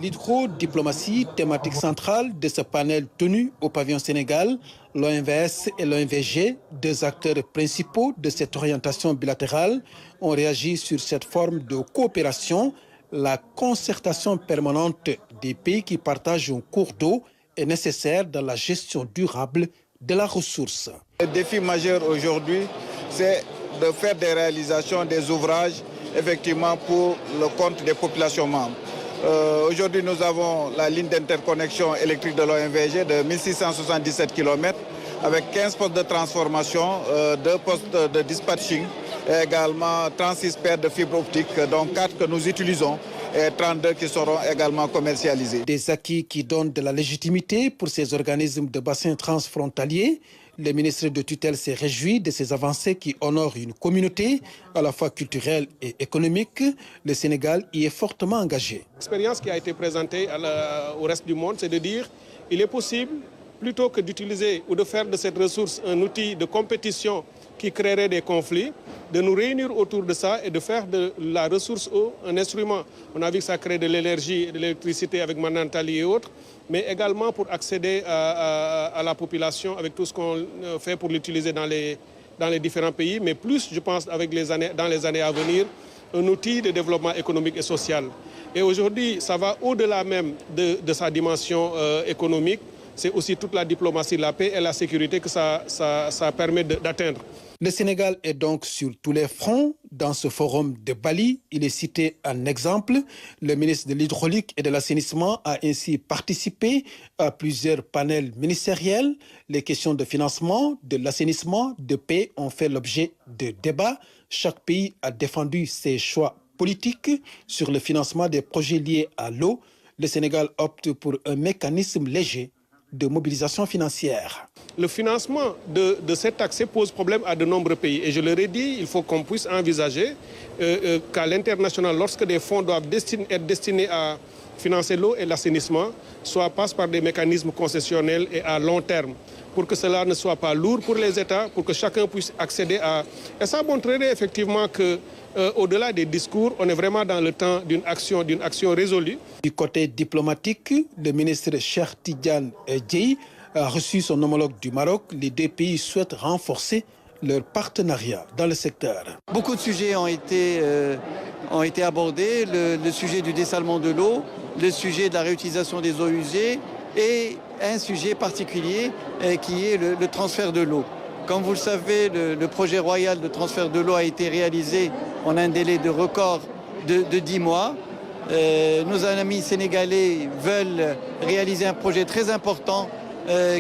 L'hydrodiplomatie, thématique centrale de ce panel tenu au pavillon Sénégal, l'OMVS et l'OMVG, deux acteurs principaux de cette orientation bilatérale, ont réagi sur cette forme de coopération. La concertation permanente des pays qui partagent un cours d'eau est nécessaire dans la gestion durable de la ressource. Le défi majeur aujourd'hui, c'est de faire des réalisations, des ouvrages, effectivement, pour le compte des populations membres. Aujourd'hui, nous avons la ligne d'interconnexion électrique de l'OMVG de 1677 km avec 15 postes de transformation, 2 postes de dispatching et également 36 paires de fibres optiques, donc 4 que nous utilisons et 32 qui seront également commercialisés. Des acquis qui donnent de la légitimité pour ces organismes de bassin transfrontaliers. Le ministre de tutelle s'est réjoui de ces avancées qui honorent une communauté à la fois culturelle et économique. Le Sénégal y est fortement engagé. L'expérience qui a été présentée au reste du monde, c'est de dire qu'il est possible, plutôt que d'utiliser ou de faire de cette ressource un outil de compétition qui créerait des conflits, de nous réunir autour de ça et de faire de la ressource eau un instrument. On a vu que ça crée de l'énergie et de l'électricité avec Manantali et autres, mais également pour accéder à la population avec tout ce qu'on fait pour l'utiliser dans les différents pays, mais plus, je pense, dans les années à venir, un outil de développement économique et social. Et aujourd'hui, ça va au-delà même de sa dimension économique. C'est aussi toute la diplomatie, la paix et la sécurité que ça permet d'atteindre. Le Sénégal est donc sur tous les fronts. Dans ce forum de Bali, il est cité un exemple. Le ministre de l'Hydraulique et de l'Assainissement a ainsi participé à plusieurs panels ministériels. Les questions de financement, de l'assainissement, de paix ont fait l'objet de débats. Chaque pays a défendu ses choix politiques sur le financement des projets liés à l'eau. Le Sénégal opte pour un mécanisme léger de mobilisation financière. Le financement de cet accès pose problème à de nombreux pays. Et je leur ai dit, il faut qu'on puisse envisager qu'à l'international, lorsque des fonds doivent être destinés à financer l'eau et l'assainissement, soit passe par des mécanismes concessionnels et à long terme, pour que cela ne soit pas lourd pour les États, pour que chacun puisse accéder à... Et ça montrerait effectivement que au-delà des discours, on est vraiment dans le temps d'une action résolue. Du côté diplomatique, le ministre Cheikh Tidiane Dièye a reçu son homologue du Maroc. Les deux pays souhaitent renforcer leur partenariat dans le secteur. Beaucoup de sujets ont été abordés, le sujet du dessalement de l'eau, le sujet de la réutilisation des eaux usées et un sujet particulier qui est le transfert de l'eau. Comme vous le savez, le projet royal de transfert de l'eau a été réalisé en un délai de record de 10 mois. Nos amis sénégalais veulent réaliser un projet très important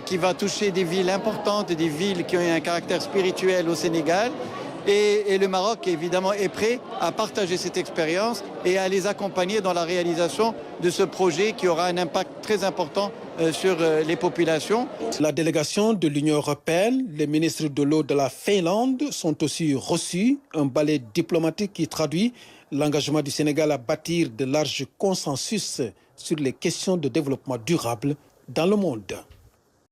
qui va toucher des villes importantes, des villes qui ont un caractère spirituel au Sénégal. Et le Maroc, évidemment, est prêt à partager cette expérience et à les accompagner dans la réalisation de ce projet qui aura un impact très important sur les populations. La délégation de l'Union européenne, les ministres de l'eau de la Finlande sont aussi reçus. Un balai diplomatique qui traduit l'engagement du Sénégal à bâtir de larges consensus sur les questions de développement durable dans le monde.